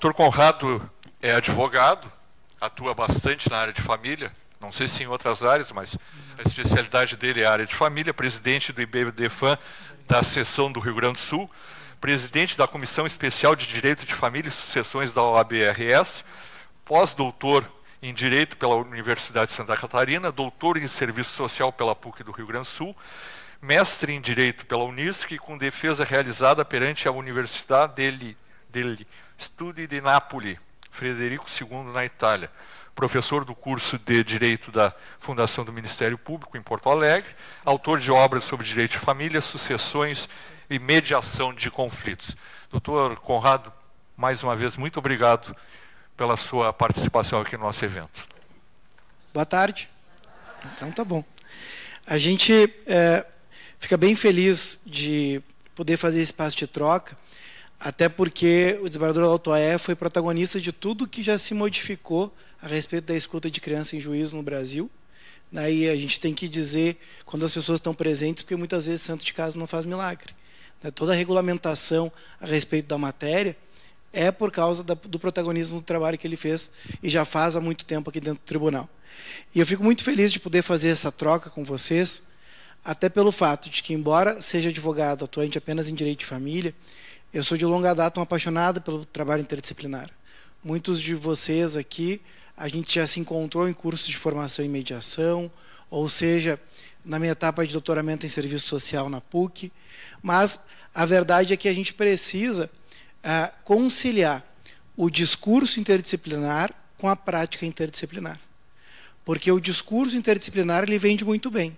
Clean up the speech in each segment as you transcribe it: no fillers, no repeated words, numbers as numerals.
Dr. Conrado é advogado, atua bastante na área de família, não sei se em outras áreas, mas a especialidade dele é a área de família, presidente do IBDFAM da seção do Rio Grande do Sul, presidente da Comissão Especial de Direito de Família e Sucessões da OAB-RS, pós-doutor em Direito pela Universidade de Santa Catarina, doutor em Serviço Social pela PUC do Rio Grande do Sul, mestre em Direito pela Unisc, com defesa realizada perante a Universidade degli Studi di Napoli, Frederico II, na Itália, professor do curso de Direito da Fundação do Ministério Público em Porto Alegre, autor de obras sobre direito de família, sucessões e mediação de conflitos. Doutor Conrado, mais uma vez, muito obrigado pela sua participação aqui no nosso evento. Boa tarde. Então tá bom. A gente fica bem feliz de poder fazer esse espaço de troca, até porque o desembargador Altoé foi protagonista de tudo que já se modificou a respeito da escuta de criança em juízo no Brasil. Daí a gente tem que dizer quando as pessoas estão presentes, porque muitas vezes santo de casa não faz milagre. Toda a regulamentação a respeito da matéria é por causa do protagonismo do trabalho que ele fez e já faz há muito tempo aqui dentro do tribunal. E eu fico muito feliz de poder fazer essa troca com vocês, até pelo fato de que, embora seja advogado atuante apenas em direito de família, eu sou de longa data um apaixonado pelo trabalho interdisciplinar. Muitos de vocês aqui, a gente já se encontrou em cursos de formação em mediação, ou seja, na minha etapa de doutoramento em serviço social na PUC, mas a verdade é que a gente precisa conciliar o discurso interdisciplinar com a prática interdisciplinar. Porque o discurso interdisciplinar ele vende muito bem.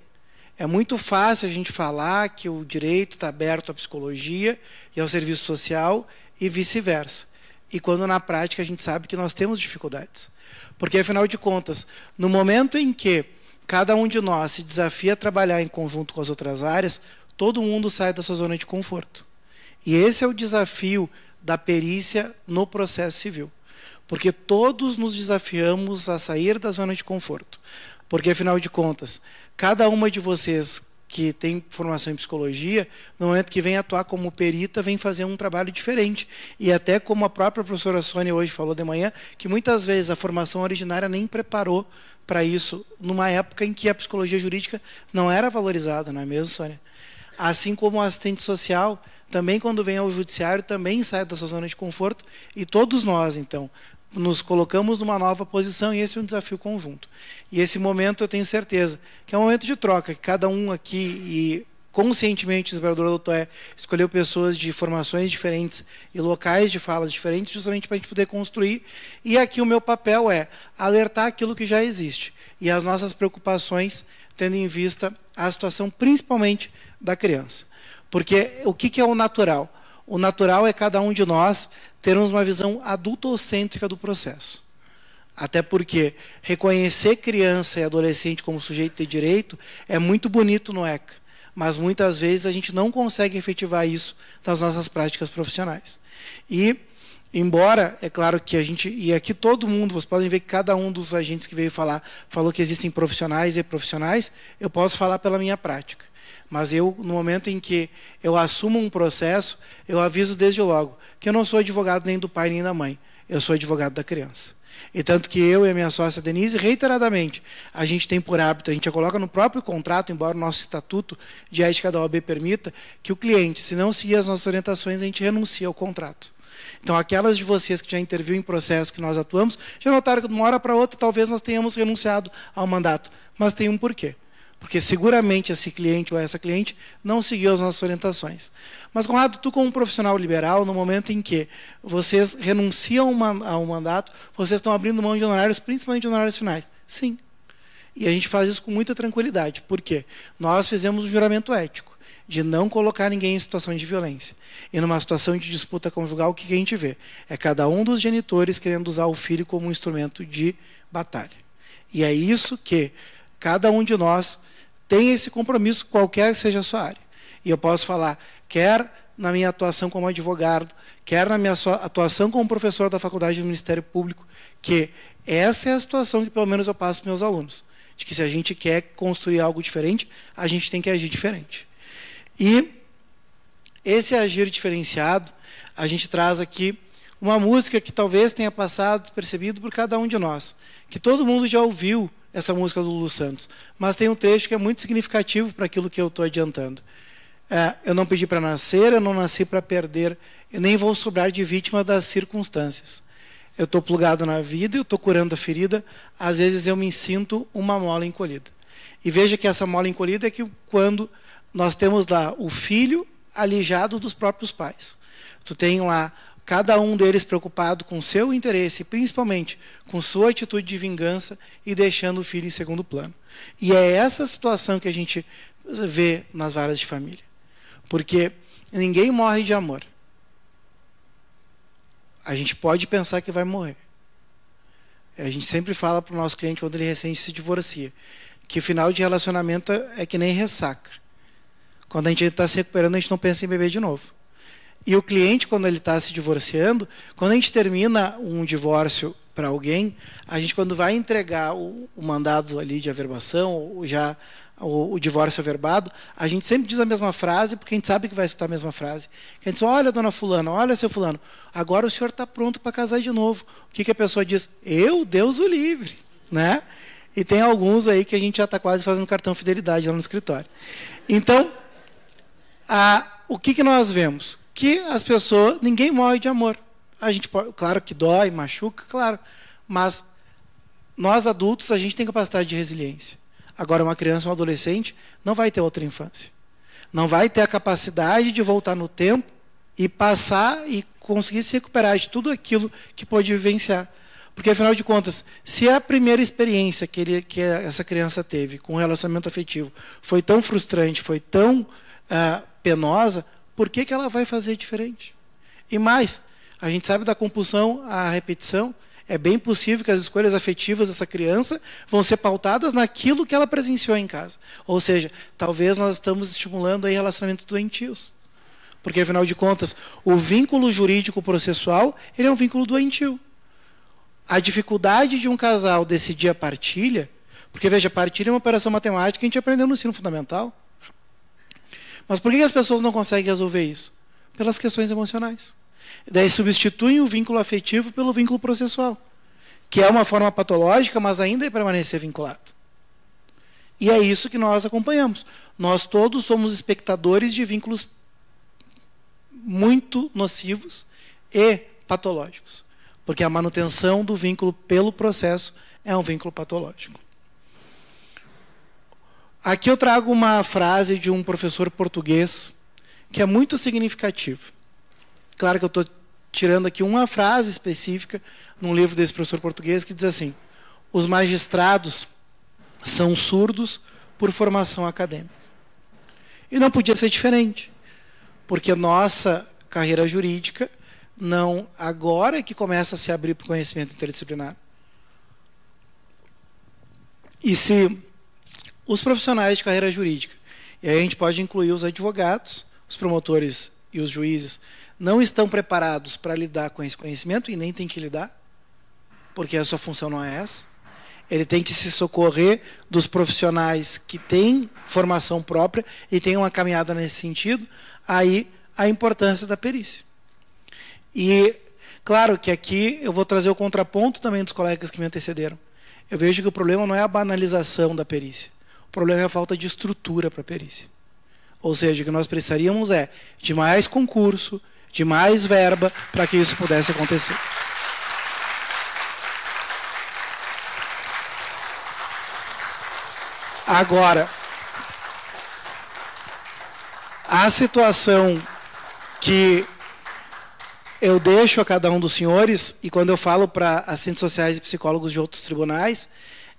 É muito fácil a gente falar que o direito está aberto à psicologia e ao serviço social e vice-versa. E quando na prática a gente sabe que nós temos dificuldades. Porque, afinal de contas, no momento em que cada um de nós se desafia a trabalhar em conjunto com as outras áreas, todo mundo sai da sua zona de conforto. E esse é o desafio da perícia no processo civil. Porque todos nos desafiamos a sair da zona de conforto. Porque, afinal de contas, cada uma de vocês que tem formação em psicologia, no momento que vem atuar como perita, vem fazer um trabalho diferente. E até como a própria professora Sônia hoje falou de manhã, que muitas vezes a formação originária nem preparou para isso, numa época em que a psicologia jurídica não era valorizada, não é mesmo, Sônia? Assim como o assistente social, também quando vem ao judiciário, também sai da sua zona de conforto, e todos nós, então, nos colocamos numa nova posição, e esse é um desafio conjunto. E esse momento eu tenho certeza que é um momento de troca, que cada um aqui, e conscientemente o desembargador Altoé escolheu pessoas de formações diferentes e locais de falas diferentes, justamente para a gente poder construir, e aqui o meu papel é alertar aquilo que já existe, e as nossas preocupações, tendo em vista a situação principalmente da criança. Porque o que é o natural? O natural é cada um de nós termos uma visão adultocêntrica do processo. Até porque reconhecer criança e adolescente como sujeito de direito é muito bonito no ECA, mas muitas vezes a gente não consegue efetivar isso nas nossas práticas profissionais. E, embora, é claro que a gente, e aqui todo mundo, vocês podem ver que cada um dos agentes que veio falar, falou que existem profissionais e profissionais, eu posso falar pela minha prática. Mas eu, no momento em que eu assumo um processo, eu aviso desde logo que eu não sou advogado nem do pai nem da mãe, eu sou advogado da criança. E tanto que eu e a minha sócia Denise, reiteradamente, a gente tem por hábito, a gente já coloca no próprio contrato, embora o nosso estatuto de ética da OAB permita, que o cliente, se não seguir as nossas orientações, a gente renuncia ao contrato. Então, aquelas de vocês que já interviram em processo que nós atuamos, já notaram que de uma hora para outra, talvez nós tenhamos renunciado ao mandato, mas tem um porquê. Porque seguramente esse cliente ou essa cliente não seguiu as nossas orientações. Mas, Conrado, tu como um profissional liberal, no momento em que vocês renunciam ao mandato, vocês estão abrindo mão de honorários, principalmente de honorários finais. Sim. E a gente faz isso com muita tranquilidade. Por quê? Nós fizemos um juramento ético de não colocar ninguém em situação de violência. E numa situação de disputa conjugal, o que a gente vê? É cada um dos genitores querendo usar o filho como um instrumento de batalha. E é isso que cada um de nós tem esse compromisso, qualquer que seja a sua área. E eu posso falar, quer na minha atuação como advogado, quer na minha atuação como professor da Faculdade do Ministério Público, que essa é a situação que pelo menos eu passo para os meus alunos. De que se a gente quer construir algo diferente, a gente tem que agir diferente. E esse agir diferenciado, a gente traz aqui uma música que talvez tenha passado despercebido por cada um de nós, que todo mundo já ouviu essa música do Lulu Santos, mas tem um trecho que é muito significativo para aquilo que eu estou adiantando. Eu não pedi para nascer, eu não nasci para perder, eu nem vou sobrar de vítima das circunstâncias. Eu estou plugado na vida, eu estou curando a ferida, às vezes eu me sinto uma mola encolhida. E veja que essa mola encolhida é que quando nós temos lá o filho alijado dos próprios pais. Tu tem lá cada um deles preocupado com seu interesse, principalmente com sua atitude de vingança e deixando o filho em segundo plano. E é essa situação que a gente vê nas varas de família. Porque ninguém morre de amor. A gente pode pensar que vai morrer. A gente sempre fala para o nosso cliente, quando ele recém se divorcia, que final de relacionamento é que nem ressaca. Quando a gente está se recuperando, a gente não pensa em beber de novo. E o cliente, quando ele está se divorciando, quando a gente termina um divórcio para alguém, a gente, quando vai entregar o mandado ali de averbação, ou já o divórcio averbado, a gente sempre diz a mesma frase, porque a gente sabe que vai escutar a mesma frase. A gente diz, olha, dona fulana, olha, seu fulano, agora o senhor está pronto para casar de novo. O que a pessoa diz? Eu, Deus o livre. Né? E tem alguns aí que a gente já está quase fazendo cartão fidelidade lá no escritório. Então, o que nós vemos? Que as pessoas, ninguém morre de amor. A gente pode, claro que dói, machuca, claro, mas nós adultos, a gente tem capacidade de resiliência. Agora, uma criança ou um adolescente não vai ter outra infância. Não vai ter a capacidade de voltar no tempo e passar e conseguir se recuperar de tudo aquilo que pôde vivenciar. Porque, afinal de contas, se a primeira experiência que essa criança teve com um relacionamento afetivo foi tão frustrante, foi tão penosa, por que ela vai fazer diferente? E mais, a gente sabe da compulsão à repetição. É bem possível que as escolhas afetivas dessa criança vão ser pautadas naquilo que ela presenciou em casa. Ou seja, talvez nós estamos estimulando aí relacionamentos doentios. Porque, afinal de contas, o vínculo jurídico processual, ele é um vínculo doentio. A dificuldade de um casal decidir a partilha, porque, veja, a partilha é uma operação matemática que a gente aprendeu no ensino fundamental. Mas por que as pessoas não conseguem resolver isso? Pelas questões emocionais. Daí substituem o vínculo afetivo pelo vínculo processual, que é uma forma patológica, mas ainda é permanecer vinculado. E é isso que nós acompanhamos. Nós todos somos espectadores de vínculos muito nocivos e patológicos, porque a manutenção do vínculo pelo processo é um vínculo patológico. Aqui eu trago uma frase de um professor português que é muito significativa. Claro que eu estou tirando aqui uma frase específica num livro desse professor português que diz assim: os magistrados são surdos por formação acadêmica. E não podia ser diferente, porque nossa carreira jurídica não agora é que começa a se abrir para o conhecimento interdisciplinar. E se os profissionais de carreira jurídica, e aí a gente pode incluir os advogados, os promotores e os juízes, não estão preparados para lidar com esse conhecimento, e nem tem que lidar, porque a sua função não é essa. Ele tem que se socorrer dos profissionais que têm formação própria e têm uma caminhada nesse sentido, aí a importância da perícia. E, claro que aqui eu vou trazer o contraponto também dos colegas que me antecederam. Eu vejo que o problema não é a banalização da perícia, o problema é a falta de estrutura para a perícia. Ou seja, o que nós precisaríamos é de mais concurso, de mais verba, para que isso pudesse acontecer. Agora, a situação que eu deixo a cada um dos senhores, e quando eu falo para assistentes sociais e psicólogos de outros tribunais,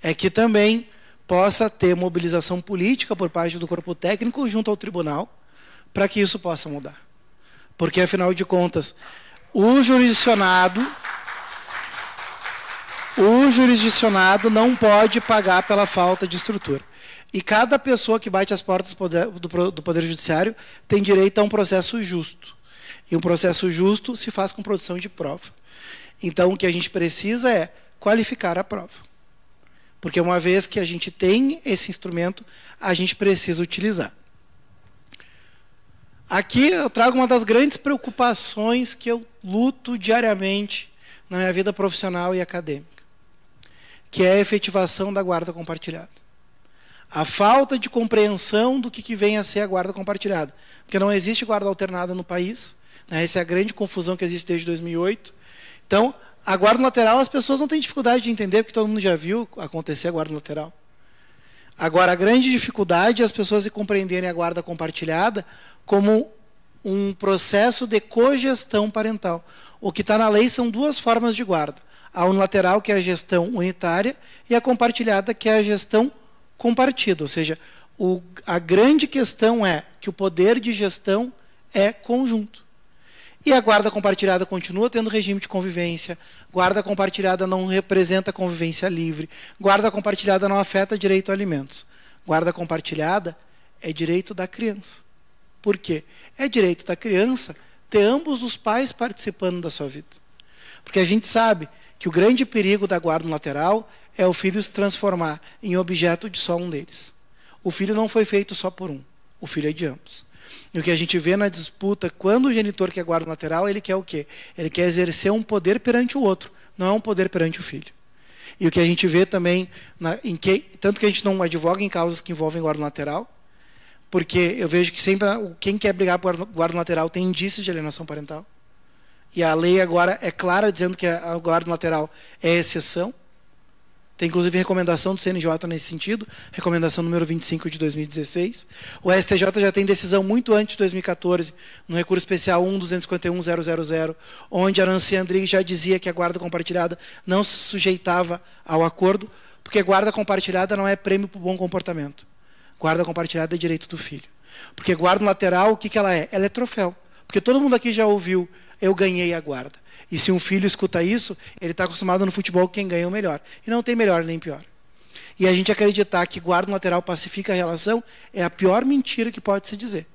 é que também possa ter mobilização política por parte do corpo técnico junto ao tribunal, para que isso possa mudar. Porque, afinal de contas, o jurisdicionado não pode pagar pela falta de estrutura. E cada pessoa que bate as portas do Poder Judiciário tem direito a um processo justo. E um processo justo se faz com produção de prova. Então, o que a gente precisa é qualificar a prova. Porque uma vez que a gente tem esse instrumento, a gente precisa utilizar. Aqui eu trago uma das grandes preocupações que eu luto diariamente na minha vida profissional e acadêmica, que é a efetivação da guarda compartilhada. A falta de compreensão do que vem a ser a guarda compartilhada. Porque não existe guarda alternada no país, né? Essa é a grande confusão que existe desde 2008. Então, a guarda lateral, as pessoas não têm dificuldade de entender, porque todo mundo já viu acontecer a guarda lateral. Agora, a grande dificuldade é as pessoas compreenderem a guarda compartilhada como um processo de cogestão parental. O que está na lei são duas formas de guarda. A unilateral, que é a gestão unitária, e a compartilhada, que é a gestão compartida. Ou seja, a grande questão é que o poder de gestão é conjunto. E a guarda compartilhada continua tendo regime de convivência, guarda compartilhada não representa convivência livre, guarda compartilhada não afeta direito a alimentos. Guarda compartilhada é direito da criança. Por quê? É direito da criança ter ambos os pais participando da sua vida. Porque a gente sabe que o grande perigo da guarda unilateral é o filho se transformar em objeto de só um deles. O filho não foi feito só por um, o filho é de ambos. E o que a gente vê na disputa, quando o genitor quer guarda lateral, ele quer o quê? Ele quer exercer um poder perante o outro, não é um poder perante o filho. E o que a gente vê também, tanto que a gente não advoga em causas que envolvem guarda lateral, porque eu vejo que sempre quem quer brigar por guarda lateral tem indícios de alienação parental. E a lei agora é clara dizendo que a guarda lateral é exceção. Tem, inclusive, recomendação do CNJ nesse sentido, recomendação número 25 de 2016. O STJ já tem decisão muito antes de 2014, no recurso especial 1.251.000, onde a Nancy Andrighi já dizia que a guarda compartilhada não se sujeitava ao acordo, porque guarda compartilhada não é prêmio para o bom comportamento. Guarda compartilhada é direito do filho. Porque guarda lateral, o que ela é? Ela é troféu. Porque todo mundo aqui já ouviu, eu ganhei a guarda. E se um filho escuta isso, ele está acostumado no futebol quem ganha o melhor. E não tem melhor nem pior. E a gente acreditar que guarda lateral pacifica a relação é a pior mentira que pode se dizer.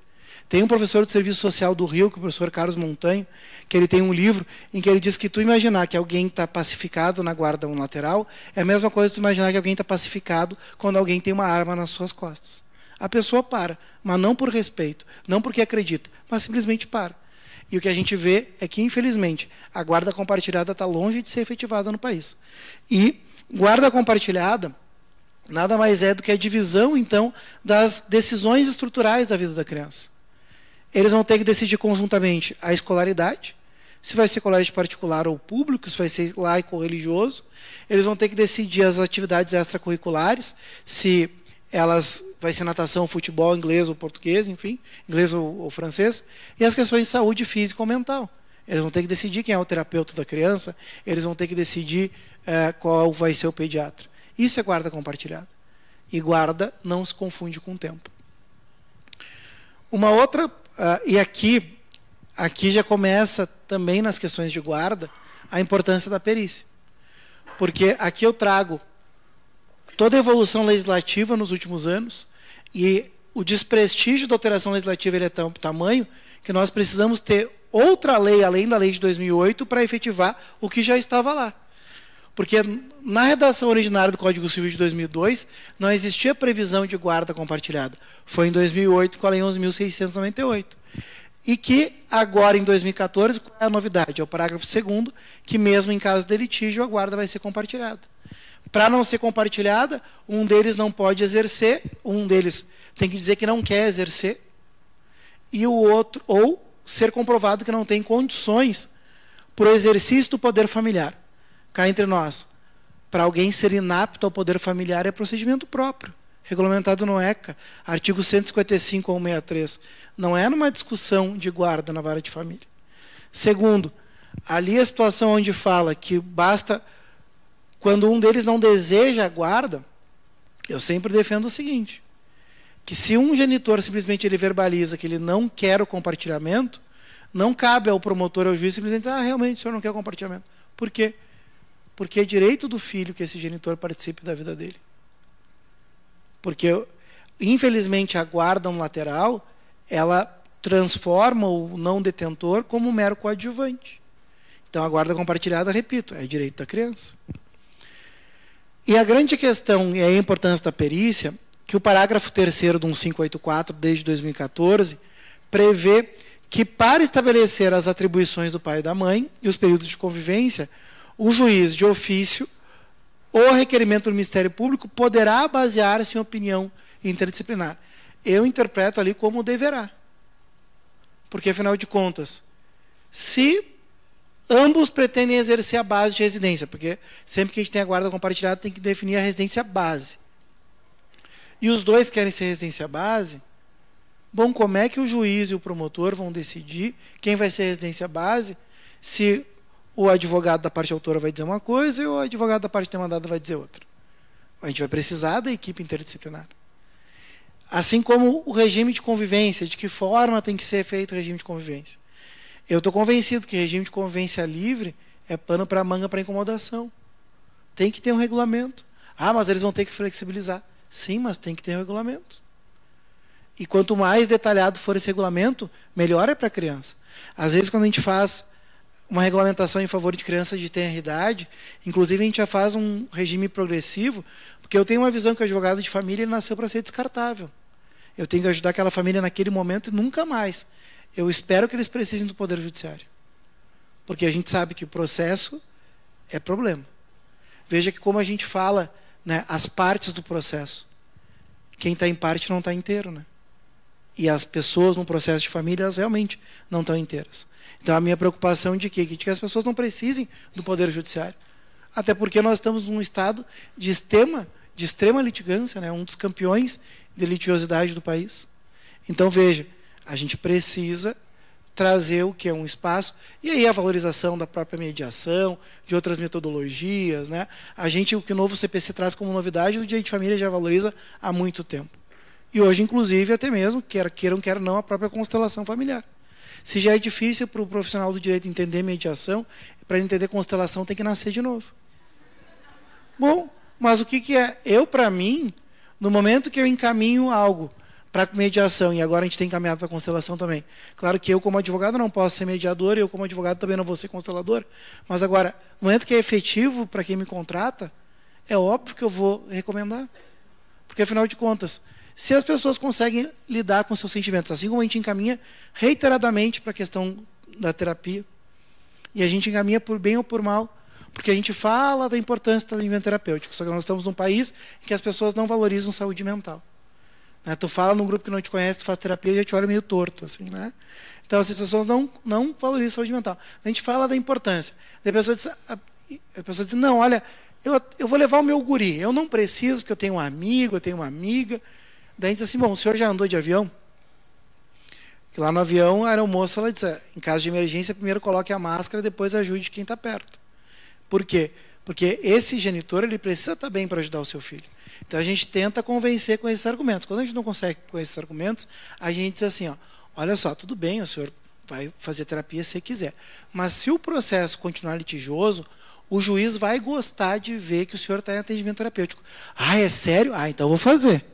Tem um professor de serviço social do Rio, que é o professor Carlos Montanho, que ele tem um livro em que ele diz que tu imaginar que alguém está pacificado na guarda unilateral é a mesma coisa que tu imaginar que alguém está pacificado quando alguém tem uma arma nas suas costas. A pessoa para, mas não por respeito, não porque acredita, mas simplesmente para. E o que a gente vê é que, infelizmente, a guarda compartilhada está longe de ser efetivada no país. E guarda compartilhada nada mais é do que a divisão, então, das decisões estruturais da vida da criança. Eles vão ter que decidir conjuntamente a escolaridade, se vai ser colégio particular ou público, se vai ser laico ou religioso. Eles vão ter que decidir as atividades extracurriculares, se elas vai ser natação, futebol, inglês ou português, enfim, inglês ou francês, e as questões de saúde física ou mental. Eles vão ter que decidir quem é o terapeuta da criança, eles vão ter que decidir qual vai ser o pediatra. Isso é guarda compartilhada. E guarda não se confunde com o tempo. Uma outra, e aqui já começa também nas questões de guarda, a importância da perícia. Porque aqui eu trago toda a evolução legislativa nos últimos anos, e o desprestígio da alteração legislativa ele é tão tamanho que nós precisamos ter outra lei, além da lei de 2008, para efetivar o que já estava lá. Porque na redação originária do Código Civil de 2002, não existia previsão de guarda compartilhada. Foi em 2008 com a Lei 11.698. E que agora, em 2014, qual é a novidade? É o parágrafo 2º, que mesmo em caso de litígio, a guarda vai ser compartilhada. Para não ser compartilhada, um deles não pode exercer, um deles tem que dizer que não quer exercer, e o outro, ou ser comprovado que não tem condições para o exercício do poder familiar. Cá entre nós, para alguém ser inapto ao poder familiar é procedimento próprio, regulamentado no ECA, artigo 155 ao 163. Não é numa discussão de guarda na vara de família. Segundo, ali a situação onde fala que basta quando um deles não deseja a guarda, eu sempre defendo o seguinte, que se um genitor simplesmente ele verbaliza que ele não quer o compartilhamento, não cabe ao promotor ou ao juiz simplesmente realmente o senhor não quer o compartilhamento. Por quê? Porque é direito do filho que esse genitor participe da vida dele. Porque, infelizmente, a guarda unilateral, ela transforma o não detentor como um mero coadjuvante. Então, a guarda compartilhada, repito, é direito da criança. E a grande questão e a importância da perícia, que o parágrafo 3º do 1584, desde 2014, prevê que, para estabelecer as atribuições do pai e da mãe e os períodos de convivência, o juiz de ofício ou requerimento do Ministério Público poderá basear-se em opinião interdisciplinar. Eu interpreto ali como deverá. Porque, afinal de contas, se ambos pretendem exercer a base de residência, porque sempre que a gente tem a guarda compartilhada tem que definir a residência base. E os dois querem ser residência base, bom, como é que o juiz e o promotor vão decidir quem vai ser residência base, se o advogado da parte autora vai dizer uma coisa e o advogado da parte demandada vai dizer outra? A gente vai precisar da equipe interdisciplinar. Assim como o regime de convivência, de que forma tem que ser feito o regime de convivência. Eu estou convencido que regime de convivência livre é pano para manga para incomodação. Tem que ter um regulamento. Ah, mas eles vão ter que flexibilizar. Sim, mas tem que ter um regulamento. E quanto mais detalhado for esse regulamento, melhor é para a criança. Às vezes, quando a gente faz uma regulamentação em favor de crianças de tenra idade, inclusive a gente já faz um regime progressivo, porque eu tenho uma visão que o advogado de família ele nasceu para ser descartável. Eu tenho que ajudar aquela família naquele momento e nunca mais. Eu espero que eles precisem do Poder Judiciário. Porque a gente sabe que o processo é problema. Veja que como a gente fala, né, as partes do processo. Quem está em parte não está inteiro. Né? E as pessoas no processo de família, elas realmente não estão inteiras. Então a minha preocupação de quê? De que as pessoas não precisem do Poder Judiciário. Até porque nós estamos num estado de extrema litigância, né? Um dos campeões de litigiosidade do país. Então veja, a gente precisa trazer o que é um espaço, e aí a valorização da própria mediação, de outras metodologias, né? O que o novo CPC traz como novidade, o Direito de Família já valoriza há muito tempo. E hoje, inclusive, até mesmo, quer não, a própria constelação familiar. Se já é difícil para o profissional do direito entender mediação, para ele entender constelação tem que nascer de novo. Bom, mas o que é? Para mim, no momento que eu encaminho algo para mediação, e agora a gente tem encaminhado para constelação também. Claro que eu, como advogado, não posso ser mediador, e eu, como advogado, também não vou ser constelador, mas agora, no momento que é efetivo para quem me contrata, é óbvio que eu vou recomendar. Porque, afinal de contas, se as pessoas conseguem lidar com seus sentimentos, assim como a gente encaminha reiteradamente para a questão da terapia, e a gente encaminha por bem ou por mal, porque a gente fala da importância do atendimento terapêutico, só que nós estamos num país em que as pessoas não valorizam saúde mental. Né? Tu fala num grupo que não te conhece, tu faz terapia e já te olha meio torto. Assim, né? Então, as pessoas não valorizam saúde mental. A gente fala da importância. Daí a pessoa diz, não, olha, eu vou levar o meu guri, eu não preciso, porque eu tenho um amigo, eu tenho uma amiga. Daí a gente diz assim, bom, o senhor já andou de avião? Que lá no avião, a aeromoça, ela diz, em caso de emergência, primeiro coloque a máscara, depois ajude quem está perto. Por quê? Porque esse genitor ele precisa estar bem para ajudar o seu filho. Então a gente tenta convencer com esses argumentos. Quando a gente não consegue com esses argumentos, a gente diz assim, olha só, tudo bem, o senhor vai fazer terapia se quiser. Mas se o processo continuar litigioso, o juiz vai gostar de ver que o senhor está em atendimento terapêutico. Ah, é sério? Ah, então eu vou fazer.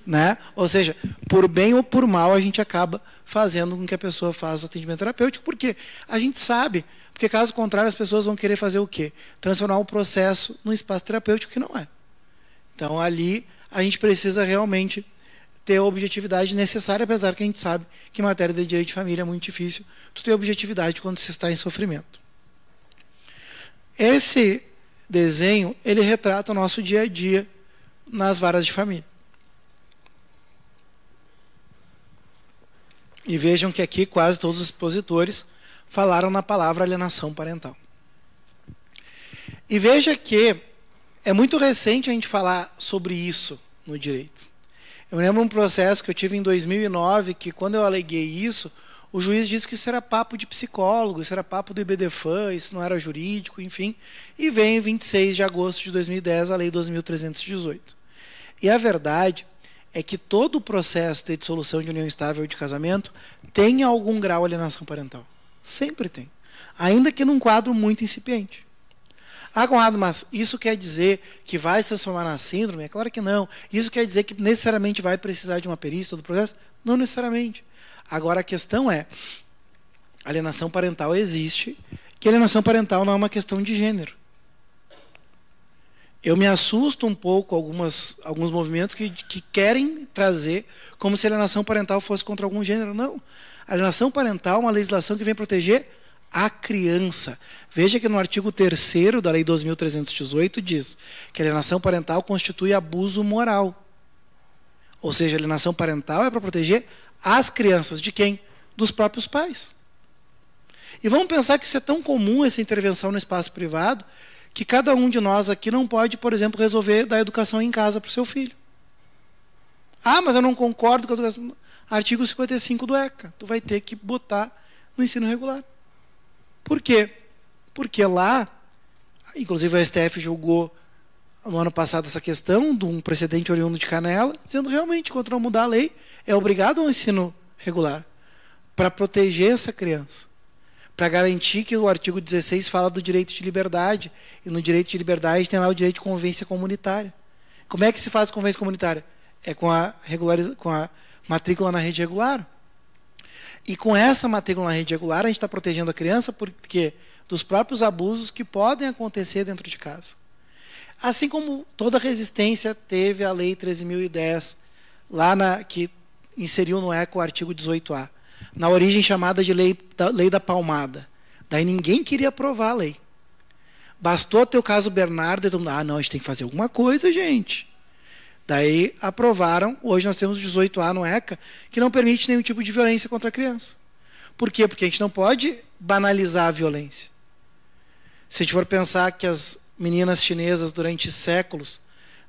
Né? Ou seja, por bem ou por mal, a gente acaba fazendo com que a pessoa faça o atendimento terapêutico, porque a gente sabe, porque caso contrário as pessoas vão querer fazer o quê? Transformar o processo num espaço terapêutico que não é. Então ali a gente precisa realmente ter a objetividade necessária, apesar que a gente sabe que em matéria de direito de família é muito difícil tu ter objetividade quando se está em sofrimento. Esse desenho, ele retrata o nosso dia a dia nas varas de família. E vejam que aqui quase todos os expositores falaram na palavra alienação parental. E veja que é muito recente a gente falar sobre isso no direito. Eu lembro um processo que eu tive em 2009, que quando eu aleguei isso, o juiz disse que isso era papo de psicólogo, isso era papo do IBDFAN, isso não era jurídico, enfim. E veio em 26 de agosto de 2010 a Lei 2.318. E a verdade é que todo o processo de dissolução de união estável de casamento tem algum grau de alienação parental. Sempre tem. Ainda que num quadro muito incipiente. Ah, Conrado, mas isso quer dizer que vai se transformar na síndrome? É claro que não. Isso quer dizer que necessariamente vai precisar de uma perícia todo o processo? Não necessariamente. Agora a questão é, alienação parental existe, que alienação parental não é uma questão de gênero. Eu me assusto um pouco alguns movimentos que querem trazer como se a alienação parental fosse contra algum gênero. Não. A alienação parental é uma legislação que vem proteger a criança. Veja que no artigo 3º da Lei 2.318 diz que a alienação parental constitui abuso moral. Ou seja, a alienação parental é para proteger as crianças. De quem? Dos próprios pais. E vamos pensar que isso é tão comum, essa intervenção no espaço privado, que cada um de nós aqui não pode, por exemplo, resolver dar educação em casa para o seu filho. Ah, mas eu não concordo com a educação. Artigo 55 do ECA. Tu vai ter que botar no ensino regular. Por quê? Porque lá, inclusive a STF julgou no ano passado essa questão de um precedente oriundo de Canela, dizendo realmente, quando não mudar a lei, é obrigado ao ensino regular para proteger essa criança. Para garantir que o artigo 16 fala do direito de liberdade, e no direito de liberdade tem lá o direito de convivência comunitária. Como é que se faz convivência comunitária? É com a matrícula na rede regular. E com essa matrícula na rede regular, a gente está protegendo a criança porque dos próprios abusos que podem acontecer dentro de casa. Assim como toda resistência teve a Lei 13.010, que inseriu no ECA o artigo 18A. Na origem chamada de lei da palmada. Daí ninguém queria aprovar a lei. Bastou ter o caso Bernardo e todo mundo, não, a gente tem que fazer alguma coisa, gente. Daí aprovaram, hoje nós temos 18A no ECA, que não permite nenhum tipo de violência contra a criança. Por quê? Porque a gente não pode banalizar a violência. Se a gente for pensar que as meninas chinesas durante séculos,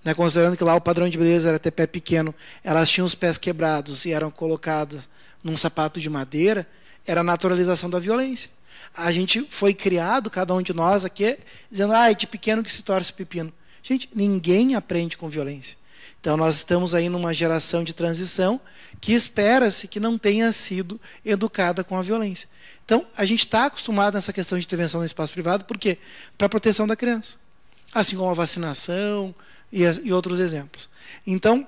né, considerando que lá o padrão de beleza era ter pé pequeno, elas tinham os pés quebrados e eram colocadas num sapato de madeira, era a naturalização da violência. A gente foi criado, cada um de nós aqui, dizendo, é de pequeno que se torce pepino. Gente, ninguém aprende com violência. Então, nós estamos aí numa geração de transição que espera-se que não tenha sido educada com a violência. Então, a gente está acostumado nessa questão de intervenção no espaço privado, por quê? Para a proteção da criança. Assim como a vacinação e outros exemplos. Então,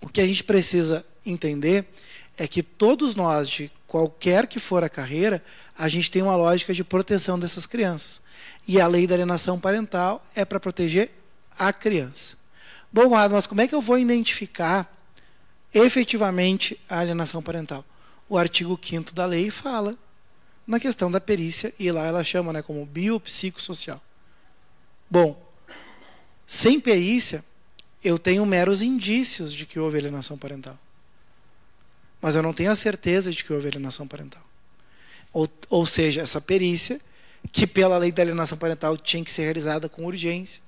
o que a gente precisa entender é que todos nós, de qualquer que for a carreira, a gente tem uma lógica de proteção dessas crianças. E a lei da alienação parental é para proteger a criança. Bom, Conrado, mas como é que eu vou identificar efetivamente a alienação parental? O artigo 5º da lei fala na questão da perícia, e lá ela chama, né, como biopsicossocial. Bom, sem perícia, eu tenho meros indícios de que houve alienação parental. Mas eu não tenho a certeza de que houve alienação parental. Ou seja, essa perícia, que pela lei da alienação parental tinha que ser realizada com urgência,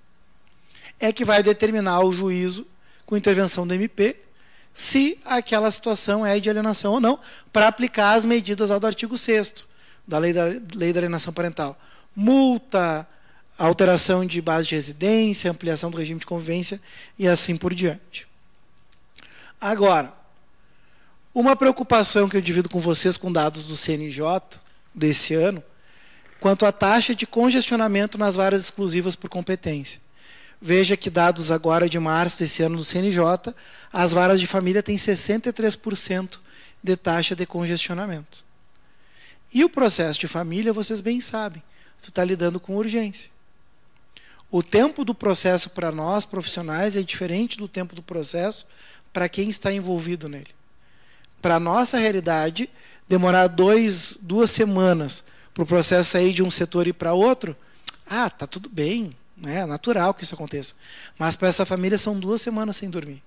é que vai determinar o juízo, com intervenção do MP, se aquela situação é de alienação ou não, para aplicar as medidas lá do artigo 6º da lei da alienação parental. Multa, alteração de base de residência, ampliação do regime de convivência e assim por diante. Agora, uma preocupação que eu divido com vocês com dados do CNJ desse ano, quanto à taxa de congestionamento nas varas exclusivas por competência. Veja que dados agora de março desse ano do CNJ, as varas de família têm 63% de taxa de congestionamento. E o processo de família, vocês bem sabem, tu está lidando com urgência. O tempo do processo para nós, profissionais, é diferente do tempo do processo para quem está envolvido nele. Para a nossa realidade, demorar 2 semanas para o processo sair de um setor e para outro, tá tudo bem, é natural que isso aconteça. Mas para essa família são 2 semanas sem dormir.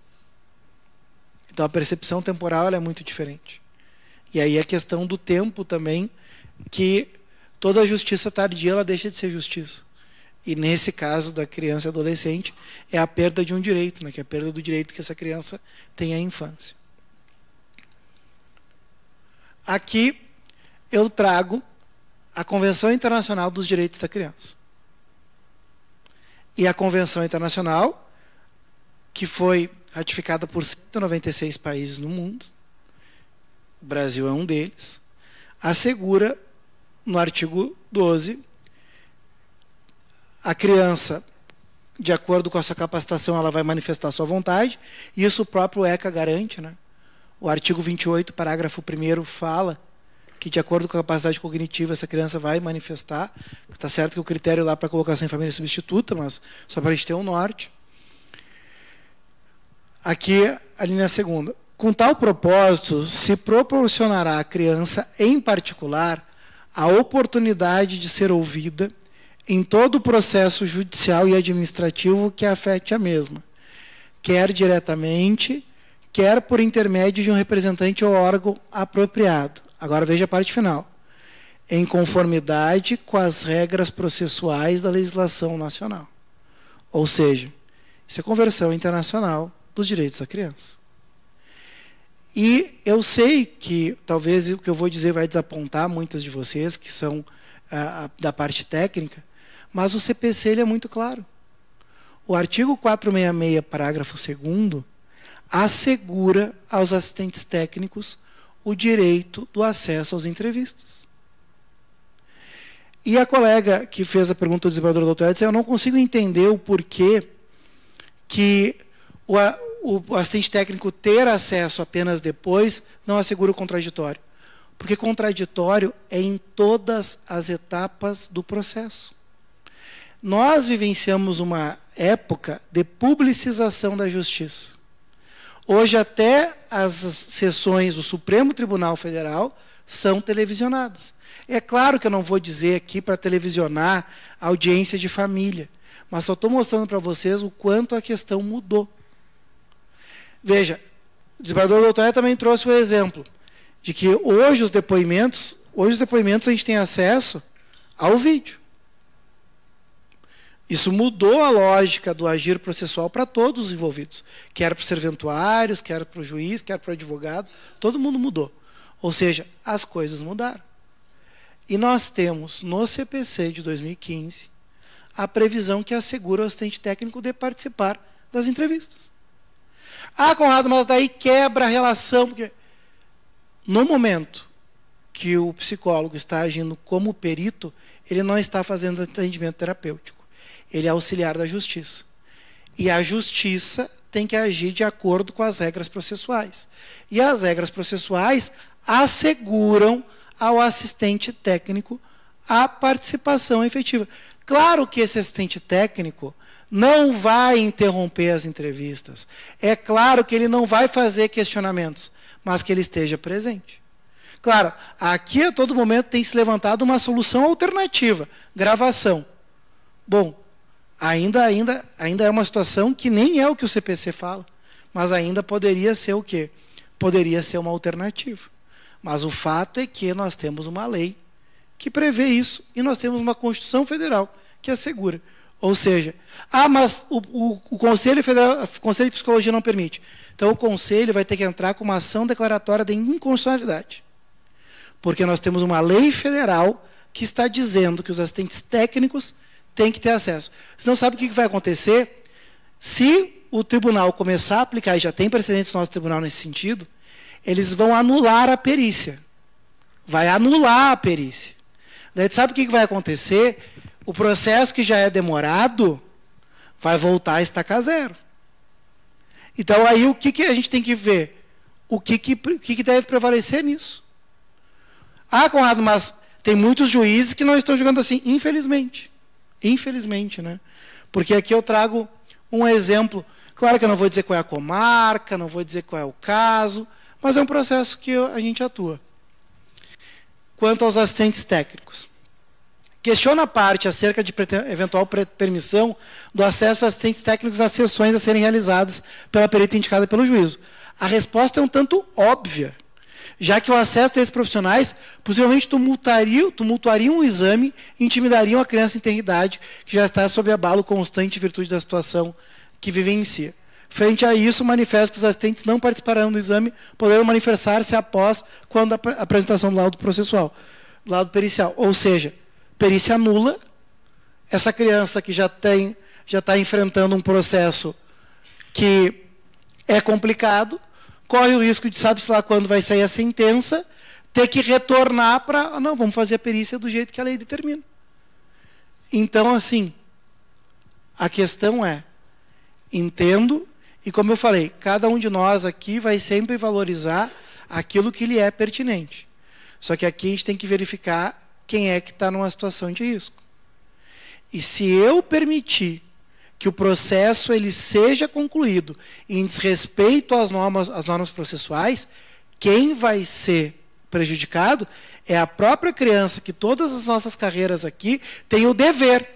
Então a percepção temporal ela é muito diferente. E aí a questão do tempo também, que toda justiça tardia ela deixa de ser justiça. E nesse caso da criança e adolescente, é a perda de um direito, né, que é a perda do direito que essa criança tem à infância. Aqui eu trago a Convenção Internacional dos Direitos da Criança. E a Convenção Internacional, que foi ratificada por 196 países no mundo, o Brasil é um deles, assegura, no artigo 12, a criança, de acordo com a sua capacitação, ela vai manifestar sua vontade, e isso o próprio ECA garante, né? O artigo 28, parágrafo 1º, fala que, de acordo com a capacidade cognitiva, essa criança vai manifestar. Está certo que o critério lá para colocação em família substituta, mas só para a gente ter um norte. Aqui, a linha segunda. Com tal propósito, se proporcionará à criança, em particular, a oportunidade de ser ouvida em todo o processo judicial e administrativo que afete a mesma, quer diretamente, quer por intermédio de um representante ou órgão apropriado. Agora veja a parte final. Em conformidade com as regras processuais da legislação nacional. Ou seja, isso é Convenção Internacional dos Direitos da Criança. E eu sei que talvez o que eu vou dizer vai desapontar muitas de vocês, que são da parte técnica, mas o CPC ele é muito claro. O artigo 466, parágrafo 2º, assegura aos assistentes técnicos o direito do acesso às entrevistas. E a colega que fez a pergunta do desembargador doutor disse, eu não consigo entender o porquê que o assistente técnico ter acesso apenas depois não assegura o contraditório. Porque contraditório é em todas as etapas do processo. Nós vivenciamos uma época de publicização da justiça. Hoje até as sessões do Supremo Tribunal Federal são televisionadas. É claro que eu não vou dizer aqui para televisionar a audiência de família, mas só estou mostrando para vocês o quanto a questão mudou. Veja, o desembargador doutor também trouxe o exemplo de que hoje os depoimentos a gente tem acesso ao vídeo. Isso mudou a lógica do agir processual para todos os envolvidos, quer para os serventuários, quer para o juiz, quer para o advogado, todo mundo mudou. Ou seja, as coisas mudaram. E nós temos, no CPC de 2015, a previsão que assegura ao assistente técnico de participar das entrevistas. Ah, Conrado, mas daí quebra a relação, porque no momento que o psicólogo está agindo como perito, ele não está fazendo atendimento terapêutico. Ele é auxiliar da justiça. E a justiça tem que agir de acordo com as regras processuais. E as regras processuais asseguram ao assistente técnico a participação efetiva. Claro que esse assistente técnico não vai interromper as entrevistas. É claro que ele não vai fazer questionamentos, mas que ele esteja presente. Claro, aqui a todo momento tem se levantado uma solução alternativa, gravação. Bom, ainda é uma situação que nem é o que o CPC fala, mas ainda poderia ser o quê? Poderia ser uma alternativa. Mas o fato é que nós temos uma lei que prevê isso e nós temos uma Constituição Federal que assegura. Ou seja, mas o Conselho Federal, o Conselho de Psicologia não permite. Então o Conselho vai ter que entrar com uma ação declaratória de inconstitucionalidade. Porque nós temos uma lei federal que está dizendo que os assistentes técnicos têm que ter acesso. Você não sabe o que vai acontecer se o tribunal começar a aplicar, e já tem precedentes no nosso tribunal nesse sentido, eles vão anular a perícia. Vai anular a perícia. Daí sabe o que vai acontecer? O processo que já é demorado vai voltar a estacar zero. Então, aí, o que a gente tem que ver? O que deve prevalecer nisso? Ah, Conrado, mas tem muitos juízes que não estão julgando assim, infelizmente. Infelizmente, né? Porque aqui eu trago um exemplo. Claro que eu não vou dizer qual é a comarca, não vou dizer qual é o caso, mas é um processo que a gente atua. Quanto aos assistentes técnicos. Questiona a parte acerca de eventual permissão do acesso a assistentes técnicos às sessões a serem realizadas pela perita indicada pelo juízo. A resposta é um tanto óbvia, já que o acesso desses profissionais possivelmente tumultuariam o exame e intimidariam a criança em tenra idade, que já está sob abalo constante em virtude da situação que vivencia. Frente a isso, manifesta que os assistentes não participarão do exame, poderão manifestar-se após quando a apresentação do laudo processual, laudo pericial. Ou seja, perícia nula, essa criança que já está enfrentando um processo que é complicado, corre o risco de, sabe-se lá quando vai sair a sentença, ter que retornar para, não, vamos fazer a perícia do jeito que a lei determina. Então, assim, a questão é, entendo, e como eu falei, cada um de nós aqui vai sempre valorizar aquilo que lhe é pertinente. Só que aqui a gente tem que verificar quem é que está numa situação de risco. E se eu permitir que o processo ele seja concluído em desrespeito às normas processuais, quem vai ser prejudicado é a própria criança, que todas as nossas carreiras aqui têm o dever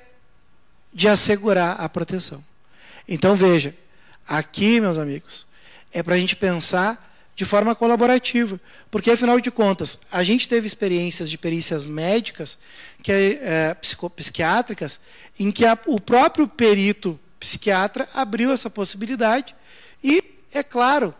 de assegurar a proteção. Então, veja, aqui, meus amigos, é para a gente pensar de forma colaborativa, porque, afinal de contas, a gente teve experiências de perícias médicas, psiquiátricas, em que o próprio perito psiquiatra abriu essa possibilidade e, é claro,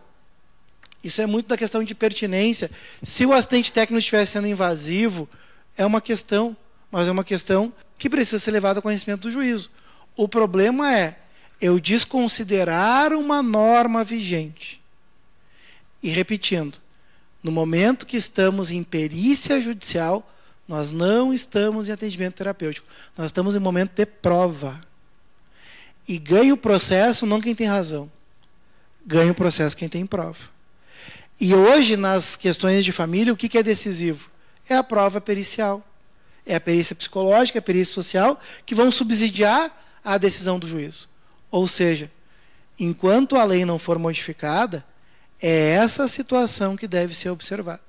isso é muito da questão de pertinência. Se o assistente técnico estiver sendo invasivo, é uma questão, mas é uma questão que precisa ser levada ao conhecimento do juízo. O problema é eu desconsiderar uma norma vigente. E repetindo, no momento que estamos em perícia judicial, nós não estamos em atendimento terapêutico. Nós estamos em momento de prova. E ganha o processo não quem tem razão. Ganha o processo quem tem prova. E hoje, nas questões de família, o que é decisivo? É a prova pericial. É a perícia psicológica, a perícia social, que vão subsidiar a decisão do juízo. Ou seja, enquanto a lei não for modificada, é essa situação que deve ser observada.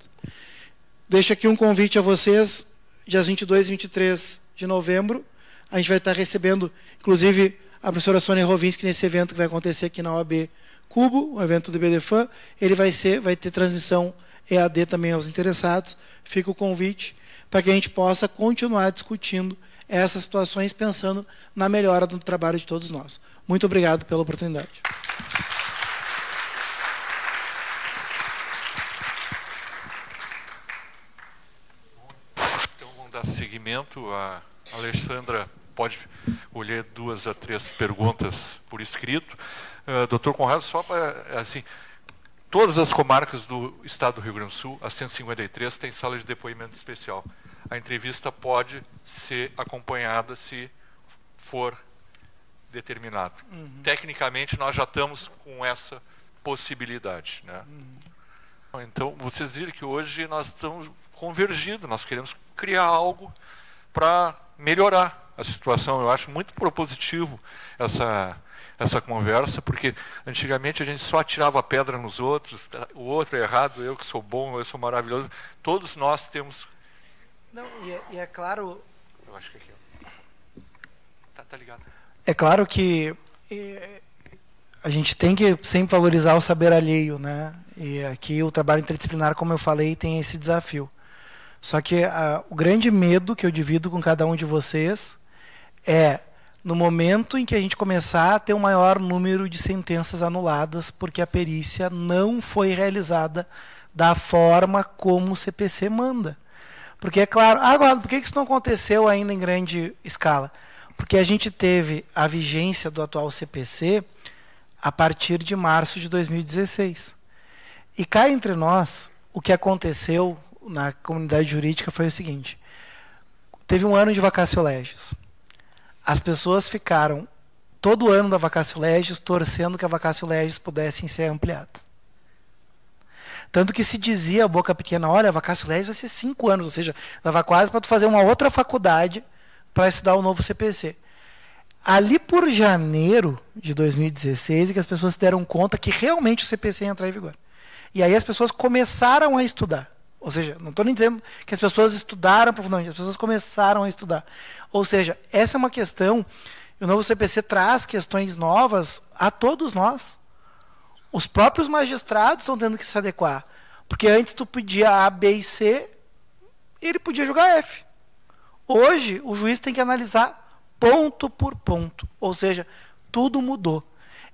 Deixo aqui um convite a vocês, dias 22 e 23 de novembro, a gente vai estar recebendo, inclusive, a professora Sônia Rovinski nesse evento que vai acontecer aqui na OAB Cubo, o evento do IBDFAN. Ele vai ter transmissão EAD também aos interessados. Fica o convite para que a gente possa continuar discutindo essas situações, pensando na melhora do trabalho de todos nós. Muito obrigado pela oportunidade. Então, vamos dar seguimento. A Alexandra pode colher 2 a 3 perguntas por escrito. Dr. Conrado, só para, assim, todas as comarcas do estado do Rio Grande do Sul, as 153, têm sala de depoimento especial. A entrevista pode ser acompanhada se for determinado. Tecnicamente, nós já estamos com essa possibilidade, né? Então, vocês viram que hoje nós estamos convergindo, nós queremos criar algo para melhorar a situação. Eu acho muito propositivo essa conversa, porque antigamente a gente só atirava pedra nos outros, o outro é errado, eu que sou bom, eu sou maravilhoso. Todos nós temos... Não, e é claro... Eu acho que aqui, ó. Tá ligado. É claro que a gente tem que sempre valorizar o saber alheio, né? E aqui o trabalho interdisciplinar, como eu falei, tem esse desafio. Só que o grande medo que eu divido com cada um de vocês é no momento em que a gente começar a ter um maior número de sentenças anuladas porque a perícia não foi realizada da forma como o CPC manda. Porque, é claro, agora, por que isso não aconteceu ainda em grande escala? Porque a gente teve a vigência do atual CPC a partir de março de 2016. E cá entre nós, o que aconteceu na comunidade jurídica foi o seguinte: teve um ano de vacatio legis. As pessoas ficaram todo ano da vacatio legis torcendo que a vacatio legis pudesse ser ampliada. Tanto que se dizia a boca pequena, olha, a vacatio legis vai ser 5 anos, ou seja, dava quase para tu fazer uma outra faculdade para estudar o novo CPC. Ali por janeiro de 2016, é que as pessoas se deram conta que realmente o CPC ia entrar em vigor. E aí as pessoas começaram a estudar. Ou seja, não estou nem dizendo que as pessoas estudaram profundamente, as pessoas começaram a estudar. Ou seja, essa é uma questão, e o novo CPC traz questões novas a todos nós. Os próprios magistrados estão tendo que se adequar. Porque antes tu pedia A, B e C, e ele podia jogar F. Hoje, o juiz tem que analisar ponto por ponto. Ou seja, tudo mudou.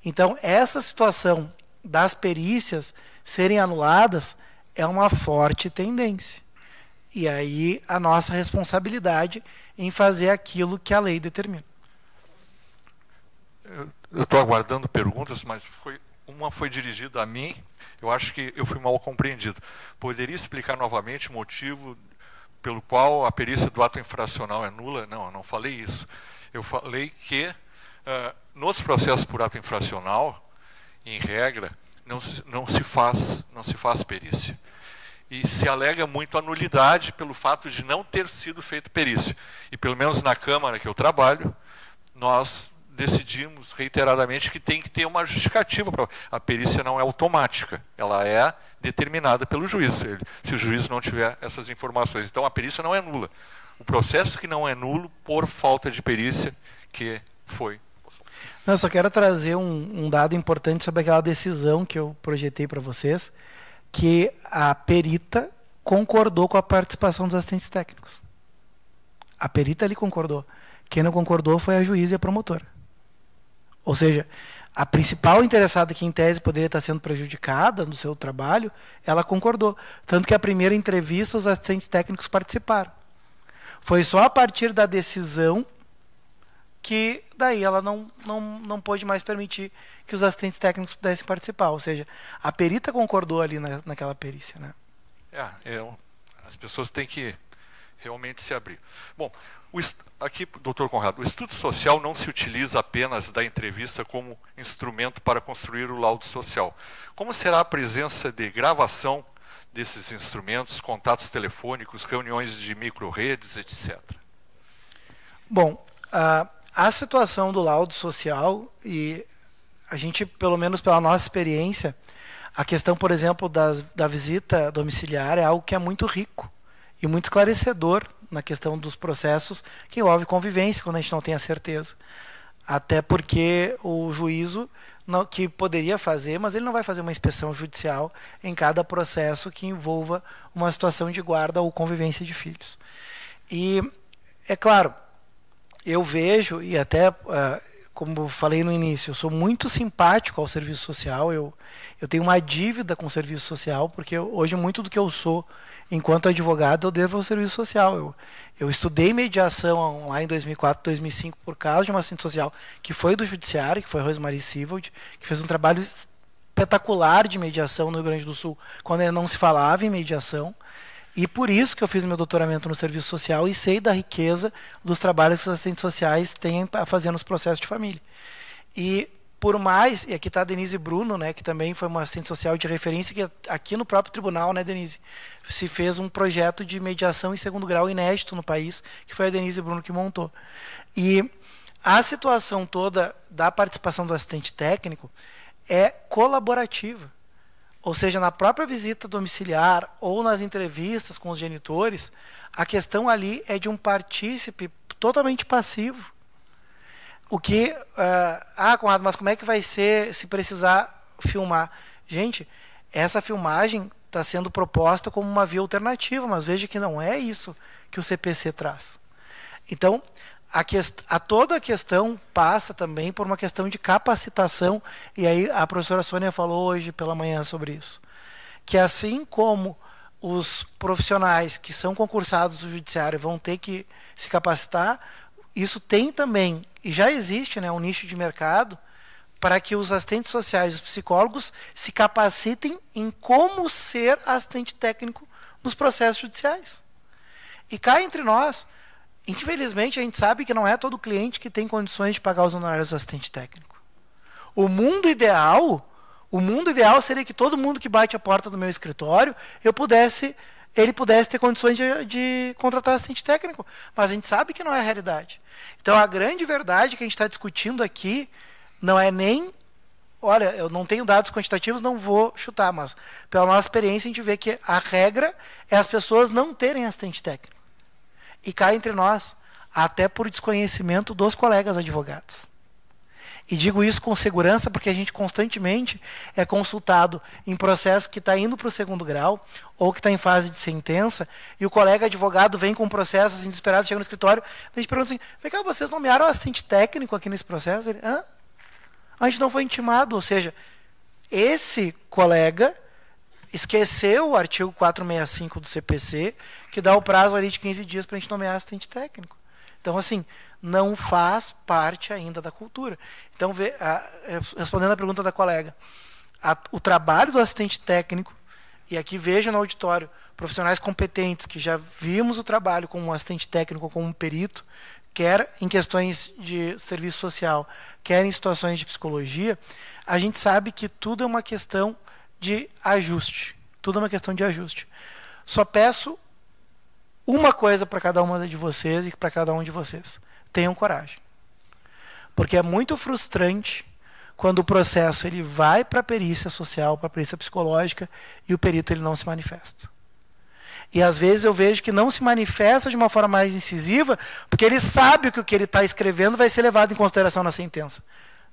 Então, essa situação das perícias serem anuladas é uma forte tendência. E aí, a nossa responsabilidade em fazer aquilo que a lei determina. Eu estou aguardando perguntas, mas uma foi dirigida a mim. Eu acho que eu fui mal compreendido. Poderia explicar novamente o motivo pelo qual a perícia do ato infracional é nula? Não, eu não falei isso. Eu falei que nos processos por ato infracional, em regra, não se faz perícia. e se alega muito a nulidade pelo fato de não ter sido feita perícia. E pelo menos na Câmara que eu trabalho, nós decidimos reiteradamente que tem que ter uma justificativa. A perícia não é automática, ela é determinada pelo juiz, se o juiz não tiver essas informações. Então a perícia não é nula. O processo que não é nulo por falta de perícia que foi. Eu só quero trazer um dado importante sobre aquela decisão que eu projetei para vocês, que a perita concordou com a participação dos assistentes técnicos. A perita ali concordou. Quem não concordou foi a juíza e a promotora. Ou seja, a principal interessada que em tese poderia estar sendo prejudicada no seu trabalho, ela concordou. Tanto que a primeira entrevista os assistentes técnicos participaram. Foi só a partir da decisão que daí ela não pôde mais permitir que os assistentes técnicos pudessem participar. Ou seja, a perita concordou ali naquela perícia, né? As pessoas têm que realmente se abrir. Bom, aqui, doutor Conrado, o estudo social não se utiliza apenas da entrevista como instrumento para construir o laudo social. Como será a presença de gravação desses instrumentos, contatos telefônicos, reuniões de micro-redes, etc.? Bom, a situação do laudo social, e a gente, pelo menos pela nossa experiência, a questão, por exemplo, da visita domiciliar é algo que é muito rico e muito esclarecedor na questão dos processos que envolve convivência, quando a gente não tem a certeza. Até porque o juízo, que poderia fazer, mas ele não vai fazer uma inspeção judicial em cada processo que envolva uma situação de guarda ou convivência de filhos. E, é claro, eu vejo, e até, como falei no início, eu sou muito simpático ao serviço social, eu tenho uma dívida com o serviço social, porque hoje muito do que eu sou enquanto advogado eu devo ao serviço social. Eu estudei mediação lá em 2004, 2005 por causa de uma assistente social que foi do judiciário, que foi a Rosemary Sivold, que fez um trabalho espetacular de mediação no Rio Grande do Sul, quando ainda não se falava em mediação. E por isso que eu fiz meu doutoramento no serviço social e sei da riqueza dos trabalhos que os assistentes sociais têm a fazer nos processos de família. E por mais, e aqui está a Denise Bruno, né, que também foi uma assistente social de referência, que aqui no próprio tribunal, né, Denise, se fez um projeto de mediação em segundo grau inédito no país, que foi a Denise Bruno que montou. E a situação toda da participação do assistente técnico é colaborativa. Ou seja, na própria visita domiciliar ou nas entrevistas com os genitores, a questão ali é de um partícipe totalmente passivo. O que... Conrado, mas como é que vai ser se precisar filmar? Gente, essa filmagem está sendo proposta como uma via alternativa, mas veja que não é isso que o CPC traz. Então, toda a questão passa também por uma questão de capacitação, e aí a professora Sônia falou hoje pela manhã sobre isso, que assim como os profissionais que são concursados do judiciário vão ter que se capacitar, isso tem também, e já existe, né, um nicho de mercado para que os assistentes sociais, os psicólogos, se capacitem em como ser assistente técnico nos processos judiciais. E cá entre nós, infelizmente, a gente sabe que não é todo cliente que tem condições de pagar os honorários do assistente técnico. O mundo ideal seria que todo mundo que bate a porta do meu escritório, ele pudesse ter condições de contratar assistente técnico. Mas a gente sabe que não é a realidade. Então, a grande verdade que a gente está discutindo aqui não é nem... Olha, eu não tenho dados quantitativos, não vou chutar, mas pela nossa experiência a gente vê que a regra é as pessoas não terem assistente técnico. E cá entre nós, até por desconhecimento dos colegas advogados. E digo isso com segurança porque a gente constantemente é consultado em processo que está indo para o segundo grau ou que está em fase de sentença e o colega advogado vem com um processo assim, desesperado, chega no escritório e a gente pergunta assim, vem cá, vocês nomearam assistente técnico aqui nesse processo? Ele, hã? A gente não foi intimado, ou seja, esse colega esqueceu o artigo 465 do CPC, que dá o prazo ali de 15 dias para a gente nomear assistente técnico. Então, assim, não faz parte ainda da cultura. Então, respondendo à pergunta da colega, o trabalho do assistente técnico, e aqui vejo no auditório profissionais competentes, que já vimos o trabalho como um assistente técnico, como um perito, quer em questões de serviço social, quer em situações de psicologia, a gente sabe que tudo é uma questão de ajuste. Tudo é uma questão de ajuste. Só peço uma coisa para cada uma de vocês e para cada um de vocês. Tenham coragem. Porque é muito frustrante quando o processo ele vai para a perícia social, para a perícia psicológica, e o perito ele não se manifesta. E às vezes eu vejo que não se manifesta de uma forma mais incisiva, porque ele sabe que o que ele está escrevendo vai ser levado em consideração na sentença.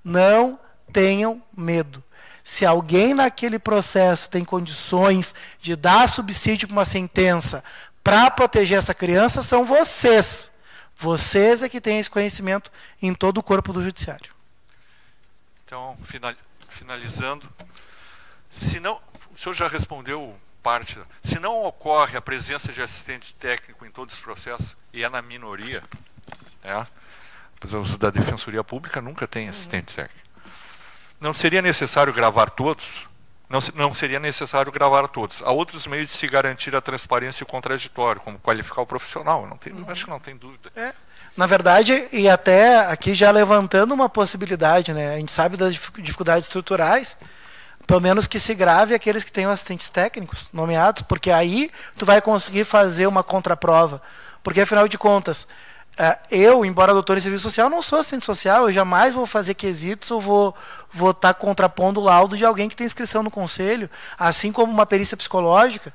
Não tenham medo. Se alguém naquele processo tem condições de dar subsídio para uma sentença para proteger essa criança, são vocês. Vocês é que têm esse conhecimento em todo o corpo do judiciário. Então, finalizando, se não, o senhor já respondeu parte, se não ocorre a presença de assistente técnico em todos os processos, e é na minoria, os da Defensoria Pública nunca tem assistente técnico. Não seria necessário gravar todos? Não seria necessário gravar todos. Há outros meios de se garantir a transparência e o contraditório, como qualificar o profissional. Acho que não tem dúvida. Na verdade, e até aqui já levantando uma possibilidade, né? A gente sabe das dificuldades estruturais, pelo menos que se grave aqueles que tenham assistentes técnicos nomeados, porque aí tu vai conseguir fazer uma contraprova. Porque, afinal de contas, eu, embora doutor em serviço social, não sou assistente social, eu jamais vou fazer quesitos ou vou estar contrapondo o laudo de alguém que tem inscrição no conselho, assim como uma perícia psicológica.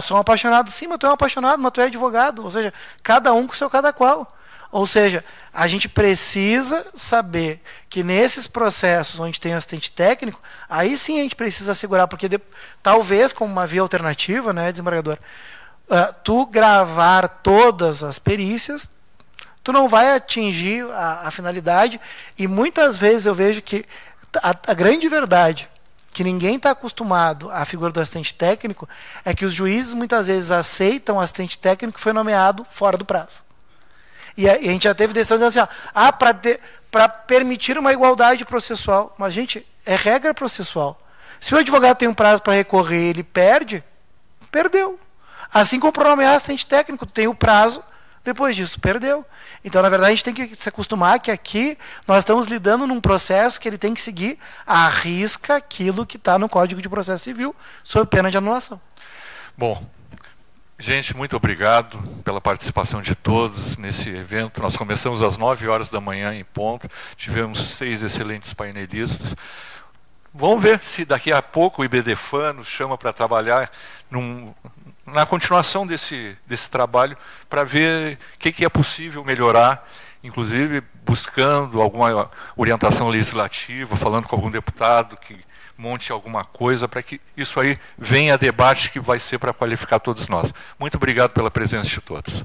Sou um apaixonado, sim, mas tu é um apaixonado, mas tu é advogado. Ou seja, cada um com o seu cada qual. Ou seja, a gente precisa saber que nesses processos onde tem assistente técnico, aí sim a gente precisa assegurar, porque talvez como uma via alternativa, né, desembargador, tu gravar todas as perícias, tu não vai atingir a finalidade, e muitas vezes eu vejo que a grande verdade, que ninguém está acostumado à figura do assistente técnico, é que os juízes muitas vezes aceitam o assistente técnico que foi nomeado fora do prazo. E a gente já teve decisão dizendo assim, para permitir uma igualdade processual. Mas, gente, é regra processual. Se o advogado tem um prazo para recorrer e ele perdeu. Assim como para nomear assistente técnico, tem o prazo, depois disso perdeu. Então, na verdade, a gente tem que se acostumar que aqui nós estamos lidando num processo que ele tem que seguir à risca aquilo que está no Código de Processo Civil, sob pena de anulação. Bom, gente, muito obrigado pela participação de todos nesse evento. Nós começamos às 9 horas da manhã em ponto, tivemos 6 excelentes painelistas. Vamos ver se daqui a pouco o IBDFAN nos chama para trabalhar na continuação desse trabalho, para ver o que é possível melhorar, inclusive buscando alguma orientação legislativa, falando com algum deputado que monte alguma coisa para que isso aí venha a debate que vai ser para qualificar todos nós. Muito obrigado pela presença de todos.